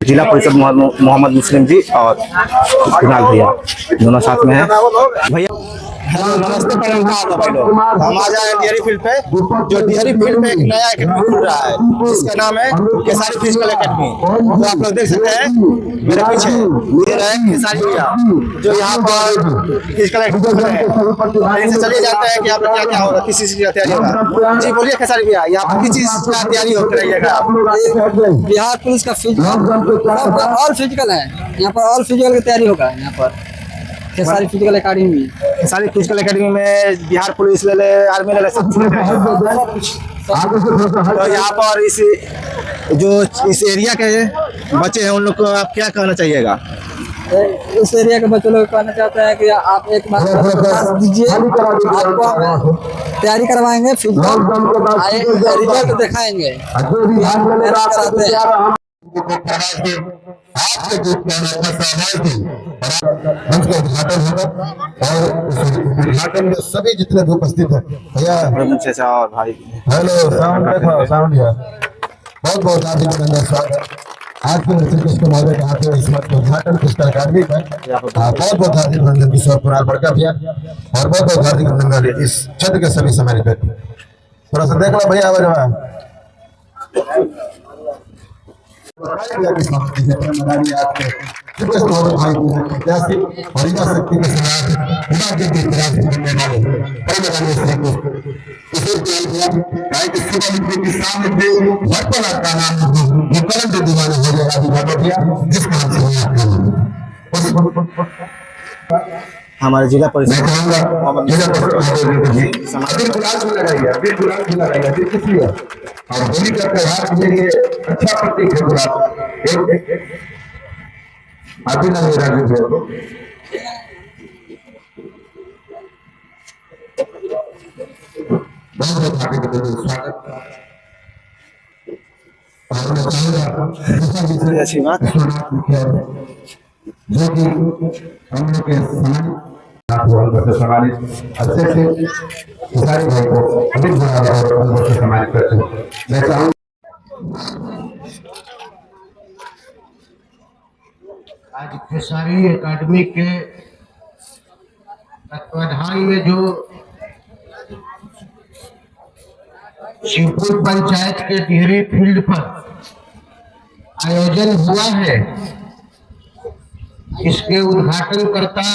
जिला परिषद मोहम्मद मुस्लिम जी और कुणाल भैया दोनों साथ में हैं। भैया नमस्ते। हम आ जाए डेयरी फील्ड पे, जो डेयरी फील्ड पे एक नया एकेडमी खुल रहा है जिसका नाम है खेसारी फिजिकल एकेडमी। तो आप लोग देख सकते हैं मेरे पीछे ये रहे खेसारी भैया जो यहाँ पर फिजिकल एकेडमी खुले हैं। इनसे चलिए जानते हैं कि यहाँ पर क्या क्या होगा, किस चीज की तैयारी होगा। जी बोलिए खेसारी भैया, यहाँ पर किस चीज का तैयारी कराइएगा? बिहार पुलिस का फिजिकल और फिजिकल है, यहाँ पर और फिजिकल की तैयारी होगा। यहाँ पर खेसारी फिजिकल एकेडमी में, खेसारी फिजिकल एकेडमी में बिहार पुलिस ले ले, आर्मी ले ले, सब कुछ। तो यहाँ पर इस एरिया के बच्चे हैं उन लोग को आप क्या कहना चाहिएगा? इस एरिया के बच्चों लोग कहना चाहते हैं कि आप एक बार क्लास दीजिए, आपको हम तैयारी करवाएंगे, फिजिकल रिजल्ट दिखाएंगे। उद्घाटन में सभी जितने भी उपस्थित हैं भैया, भाई हेलो साउंड देखो, साउंड है। बहुत बहुत हार्दिक अभिनंदन, स्वागत आज के श्री कृष्ण महोदय के हाथ में इस मंच उद्घाटन फिजिकल एकेडमी में बहुत बहुत हार्दिक अभिनंदन किशोर कुणाल बड़का भैया, और बहुत बहुत हार्दिक अभिनंदन इस क्षेत्र के सभी सम्मानित व्यक्ति। थोड़ा सा देख लो भैया, आवाज हमारे जिला परिषद और होली का त्योहार के लिए अच्छा प्रतीक है गुलाब। अभी ना मेरा भी बहुत स्वागत। अच्छी बात जो कि हम लोग के सम्मानित अच्छे से सारे भाई को अधिक बड़ा और अनुभव से सम्मानित करते हैं। मैं चाहूँ आज खेसारी एकेडमी के तत्वाधान में जो शिवपुर पंचायत के डेयरी फील्ड पर आयोजन हुआ है, इसके उद्घाटन करता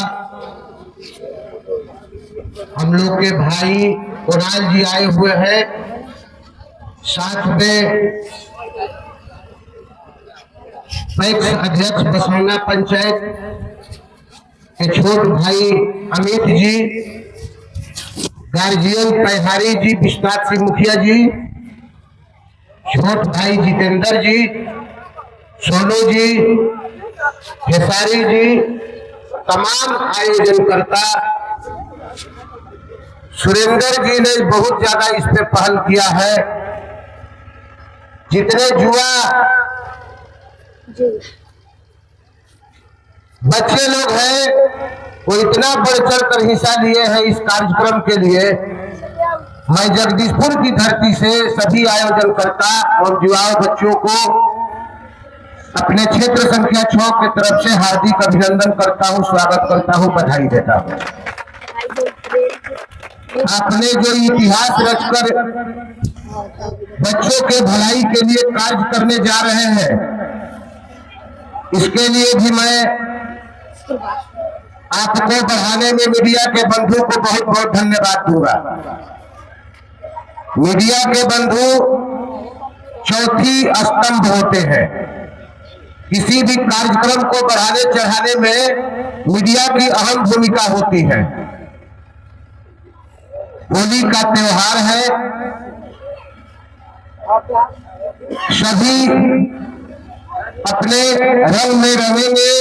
हम लोग के भाई कुणाल जी आए हुए हैं। साथ में पैक्स अध्यक्ष बसौना पंचायत के छोट भाई अमित जी, गार्जियन पैहारी जी, विश्वनाथ सिंह मुखिया जी, छोट भाई जितेंद्र जी, सोनू जी, खेसारी जी, तमाम आयोजनकर्ता, सुरेंद्र जी ने बहुत ज्यादा इस पे पहल किया है। जितने जुआ बच्चे लोग हैं वो इतना बढ़ चढ़ कर हिस्सा लिए हैं इस कार्यक्रम के लिए। मैं जगदीशपुर की धरती से सभी आयोजनकर्ता और युवा बच्चों को अपने क्षेत्र संख्या 6 की तरफ से हार्दिक अभिनंदन करता हूं, स्वागत करता हूं, बधाई देता हूं। आपने जो इतिहास रचकर बच्चों के भलाई के लिए कार्य करने जा रहे हैं, इसके लिए भी मैं आपको बढ़ाने में मीडिया के बंधु को बहुत बहुत धन्यवाद दूंगा। मीडिया के बंधु चौथी स्तंभ होते हैं। किसी भी कार्यक्रम को बढ़ाने चढ़ाने में मीडिया की अहम भूमिका होती है। होली का त्योहार है, सभी अपने रंग में रहेंगे,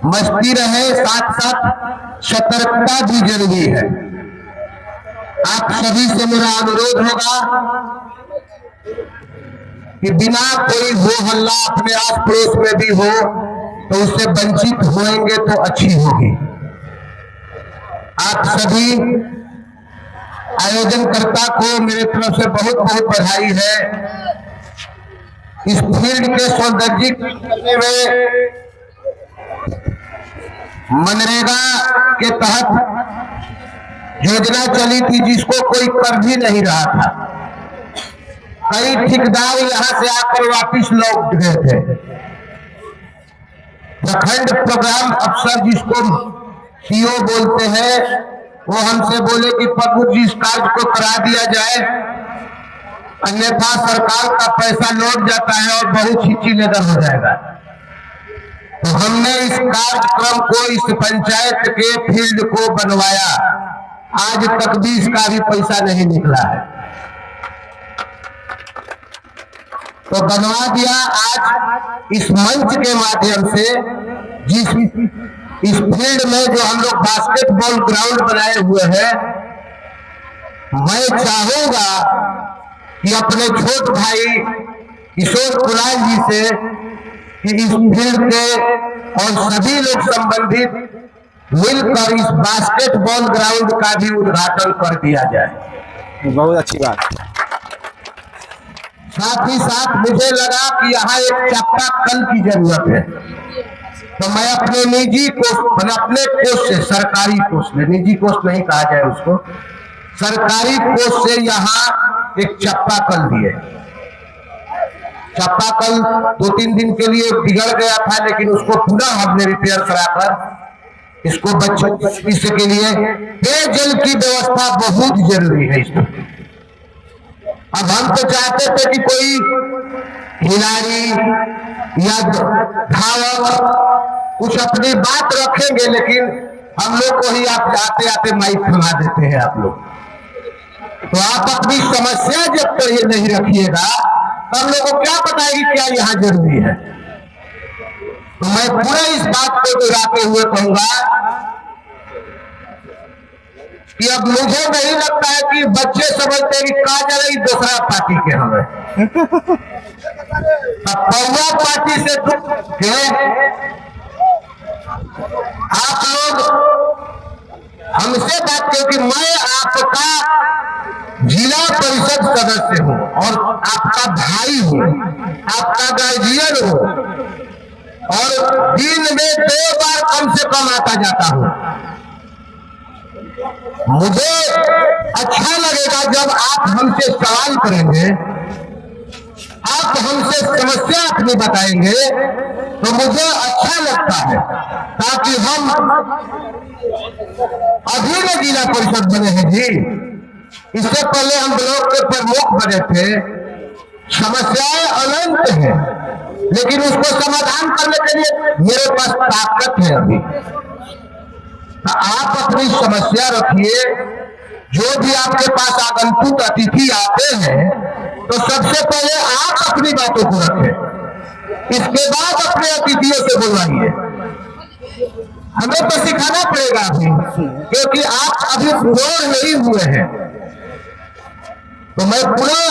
मस्ती रहे, साथ साथ सतर्कता भी जरूरी है। आप सभी से मेरा अनुरोध होगा कि बिना कोई हो हल्ला अपने आस पड़ोस में भी हो तो उससे वंचित होंगे तो अच्छी होगी। आप सभी आयोजनकर्ता को मेरे तरफ से बहुत बहुत बधाई है। इस फील्ड के सौंदर्यीकरण करने में मनरेगा के तहत योजना चली थी जिसको कोई कर भी नहीं रहा था। कई ठेकेदार यहां से आकर वापिस लौट गए थे। प्रखंड प्रोग्राम अफसर जिसको सीओ बोलते हैं, वो हमसे बोले कि प्रभु जी इस कार्य को करा दिया जाए, अन्यथा सरकार का पैसा लौट जाता है और बहुत ही चिल्लेदर हो जाएगा। तो हमने इस कार्यक्रम को, इस पंचायत के फील्ड को बनवाया। आज तक भी इसका भी पैसा नहीं निकला है, तो बनवा दिया। आज इस मंच के माध्यम से जिस इस फील्ड में जो हम लोग बास्केटबॉल ग्राउंड बनाए हुए हैं, मैं चाहूंगा कि अपने छोट भाई किशोर कुलाल जी से कि इस फील्ड के और सभी लोग संबंधित मिलकर इस बास्केटबॉल ग्राउंड का भी उद्घाटन कर दिया जाए। बहुत अच्छी बात। साथ ही साथ मुझे लगा कि यहाँ एक चापाकल की जरूरत है, तो मैं अपने निजी कोष, अपने कोष से, सरकारी कोष में, निजी कोष नहीं कहा जाए उसको, सरकारी कोष से यहाँ एक चापाकल दिए। चापाकल 2-3 दिन के लिए बिगड़ गया था, लेकिन उसको पुनः हमने रिपेयर कराकर इसको बच्चों के लिए पेयजल की व्यवस्था बहुत जरूरी है इसमें। अब हम तो चाहते थे कि कोई खिलाड़ी या धावक कुछ अपनी बात रखेंगे, लेकिन हम लोग को ही आप आते आते माइक थमा देते हैं आप लोग। तो आप अपनी समस्या जब तक ये नहीं रखिएगा तो हम लोग को क्या पता है कि क्या यहाँ जरूरी है। तो मैं पूरे इस बात को दोहराते हुए कहूंगा कि अब मुझे नहीं लगता है कि बच्चे समझते हैं कि काजल दूसरा पार्टी के हमें पौवा पार्टी से आप लोग हमसे बात करें कि मैं आपका जिला परिषद सदस्य हूं और आपका भाई हूं, आपका गार्जियन हूं, और दिन में 2 बार कम से कम आता जाता हूं। मुझे अच्छा लगेगा जब आप हमसे सवाल करेंगे, आप हमसे समस्या अपनी बताएंगे, तो मुझे अच्छा लगता है, ताकि हम अभी में जिला परिषद बने हैं जी। इससे पहले हम ब्लॉक के प्रमुख बने थे। समस्याएं अनंत हैं, लेकिन उसको समाधान करने के लिए मेरे पास ताकत है अभी। आप अपनी समस्या रखिए। जो भी आपके पास आगंतुक अतिथि आते हैं, तो सबसे पहले आप अपनी बातों को रखें, इसके बाद अपने अतिथियों से बुलवाइए। हमें तो सिखाना पड़ेगा अभी, क्योंकि आप अभी बोर नहीं हुए हैं। तो मैं पूरा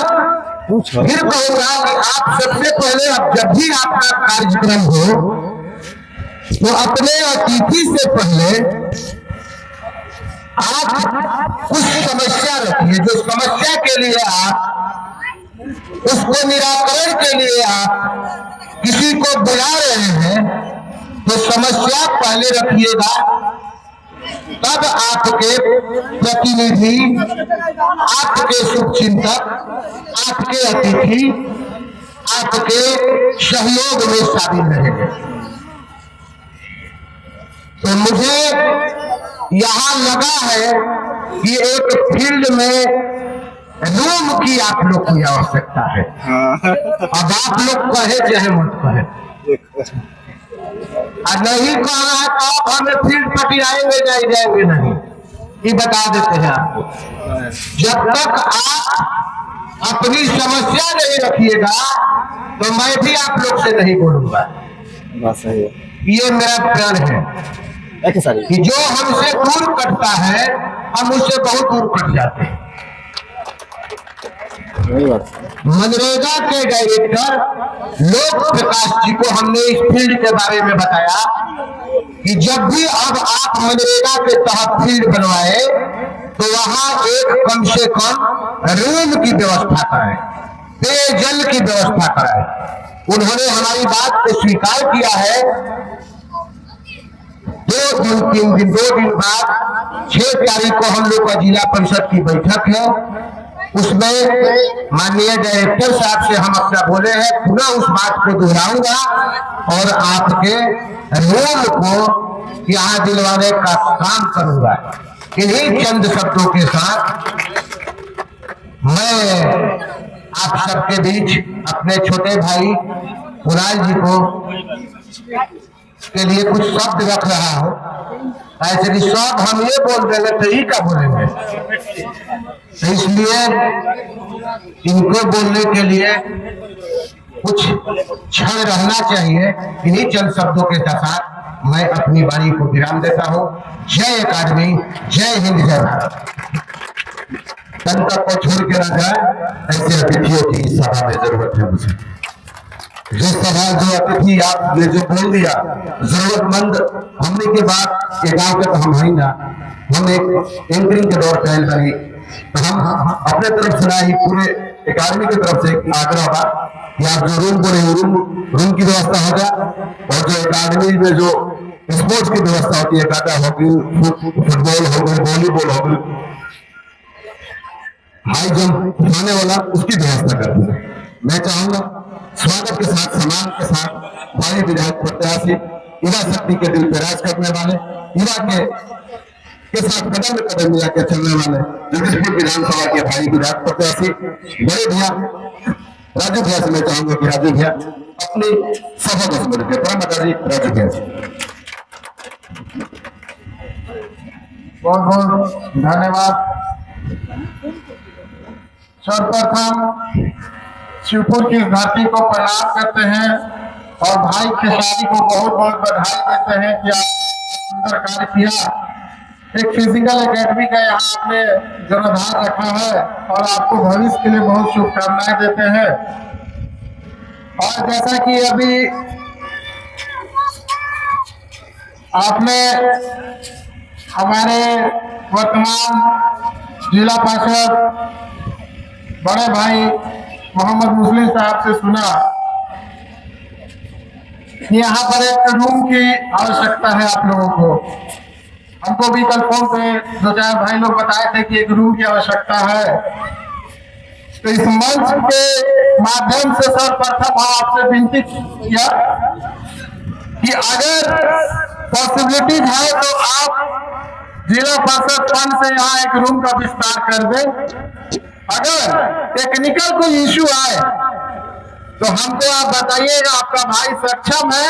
फिर कहूंगा कि आप सबसे पहले, अब जब भी आपका कार्यक्रम हो, तो अपने अतिथि से पहले आप कुछ समस्या रखिए। जो समस्या के लिए आप, उसको निराकरण के लिए आप किसी को बुला रहे हैं, तो समस्या पहले रखिएगा, तब आपके प्रतिनिधि, आपके शुभचिंतक, आपके अतिथि आपके सहयोग में शामिल रहेंगे। तो मुझे यहाँ लगा है कि एक फील्ड में रूम की आप लोग की आवश्यकता है। अब आप लोग कहे चाहे मत कहे, नहीं कहा है तो आप हमें फील्ड पटियाएंगे नहीं जाएंगे नहीं, ये बता देते हैं आपको। जब तक आप अपनी समस्या नहीं रखिएगा, तो मैं भी आप लोग से नहीं बोलूंगा। बात सही है। ये मेरा प्रण है कि जो हमसे दूर कटता है, हम उससे बहुत दूर कट जाते हैं। मनरेगा के डायरेक्टर लोक प्रकाश जी को हमने इस फील्ड के बारे में बताया कि जब भी अब आप मनरेगा के तहत फील्ड बनवाए, तो वहां एक कम से कम रूम की व्यवस्था कराएं, पेयजल की व्यवस्था कराएं। उन्होंने हमारी बात को स्वीकार किया है। 2 दिन बाद 6 तारीख को हम लोग का जिला परिषद की बैठक है। उसमें माननीय डायरेक्टर साहब से हम अपना बोले हैं, पुनः उस बात को दोहराऊंगा और आपके रूम को यहाँ दिलवाने का काम करूंगा। इन्हीं चंद शब्दों के साथ मैं आप सबके बीच अपने छोटे भाई कुणाल जी को के लिए कुछ शब्द रख रहा हूँ। ऐसे कि सब हम ये बोल देंगे तो ही क्या बोलेंगे, तो इसलिए इनको बोलने के लिए कुछ क्षण रहना चाहिए। इन्हीं चंद शब्दों के साथ मैं अपनी वाणी को विराम देता हूँ। जय अकादमी, जय हिंद, जय भारत। जनता को छोड़ के ना जाए, ऐसे अतिथियों की सभा में जरूरत है मुझे। जो सवाल जो अतिथि आपने जो बोल दिया, जरूरतमंद हमने के बाद ये गांव के तो हम है ना, हम एक एंकरिंग के दौर पहल करी, तो हम अपने तरफ से ना ही पूरे अकादमी की तरफ से आग्रह बा कि आप जो रूम बोले रूम की व्यवस्था हो जाए, और जो अकादमी में जो स्पोर्ट्स की व्यवस्था होती है, काटा हो गई, फुटबॉल हो गई, वॉलीबॉल हो गई, हाई जंप उठाने वाला, उसकी व्यवस्था कर दी। मैं चाहूंगा स्वागत के साथ, सम्मान के साथ भाई विधायक प्रत्याशी युवा शक्ति के दिल पे राज करने वाले, युवा के साथ कदम में कदम मिला के चलने वाले जगदीशपुर विधानसभा के भाई विधायक प्रत्याशी बड़े भैया राजू भैया से मैं चाहूंगा कि राजू भैया अपनी सभा को समझ के परम जी राजू भैया से बहुत बहुत धन्यवाद। सर्वप्रथम शिवपुर की धरती को प्रणाम करते हैं और भाई खेसारी को बहुत बहुत बधाई देते हैं कि आप सुंदर कार्य किया। एक फिजिकल एकेडमी का यहाँ आपने जनाधार रखा है और आपको भविष्य के लिए बहुत शुभकामनाएं देते हैं। और जैसा कि अभी आपने हमारे वर्तमान जिला पार्षद बड़े भाई मोहम्मद मुस्लिम साहब से सुना कि यहाँ पर एक रूम की आवश्यकता है आप लोगों को। हमको भी कल फोन पे 2-4 भाई लोग बताए थे कि एक रूम की आवश्यकता है। तो इस मंच के माध्यम से सर्वप्रथम आपसे विनती किया कि अगर पॉसिबिलिटीज है तो आप जिला परिषद फंड से यहाँ एक रूम का विस्तार कर दें। अगर टेक्निकल कोई इश्यू आए तो हमको आप बताइएगा, आपका भाई सक्षम है,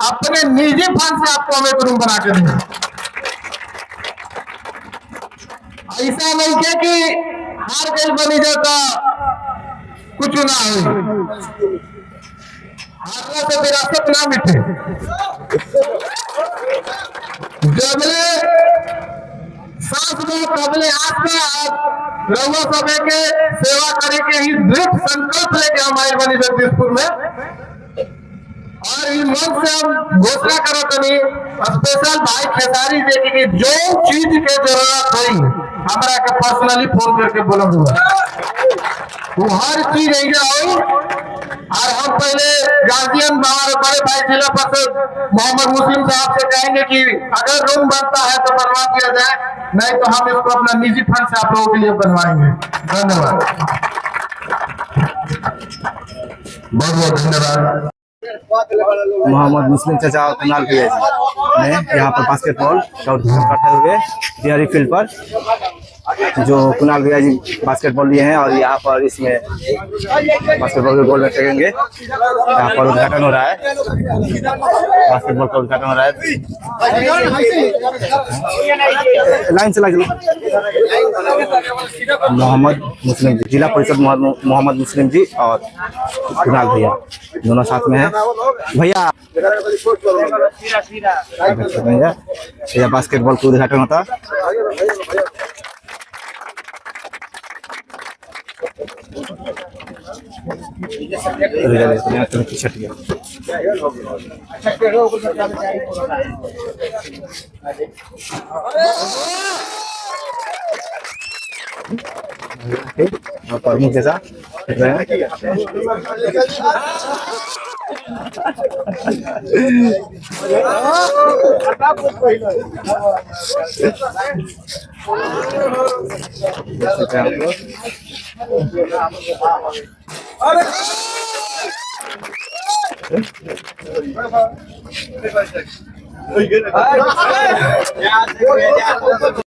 अपने निजी फंड से आपको हम एक रूम बना के देंगे। ऐसा नहीं है कि हार गई बनी जाता कुछ ना हो, हारने से विरासत ना मिटे। जबले सांस में कबले आस में रउआ सभे के सेवा करे के ही दृढ़ संकल्प लेके हम आए बनी जगदीशपुर में। और इस मंच से हम घोषणा करो तनी स्पेशल भाई खेसारी जी की जो चीज के जरूरत हुई हमारा के पर्सनली फोन करके बोलूंगा, वो हर चीज हुई। और हम पहले गार्जियन बड़े भाई जिला परिषद मोहम्मद मुस्लिम साहब से कहेंगे कि अगर रूम बनता है तो बनवा दिया जाए, नहीं तो हम इसको अपना निजी फंड से आप लोगों के लिए बनवाएंगे। धन्यवाद, बहुत बहुत धन्यवाद। मोहम्मद मुस्लिम चाचा और कुणाल भैया ने यहाँ पर बास्केटबॉल का उद्घाटन करते हुए डेयरी फील्ड पर जो कुणाल भैया जी बास्केटबॉल लिए हैं और यहाँ पर इसमें बास्केटबॉल के गोल में फेंकेंगे। यहाँ पर उद्घाटन हो रहा है, बास्केटबॉल का उद्घाटन हो रहा है। लाइन से लगे मोहम्मद मुस्लिम जी, जिला परिषद मोहम्मद मुस्लिम जी और कुणाल भैया दोनों साथ में हैं। भैया भैया बास्केटबॉल का उद्घाटन होता और प्रमुख जैसा दिख रहे हैं। देख सकते हैं आप लोग।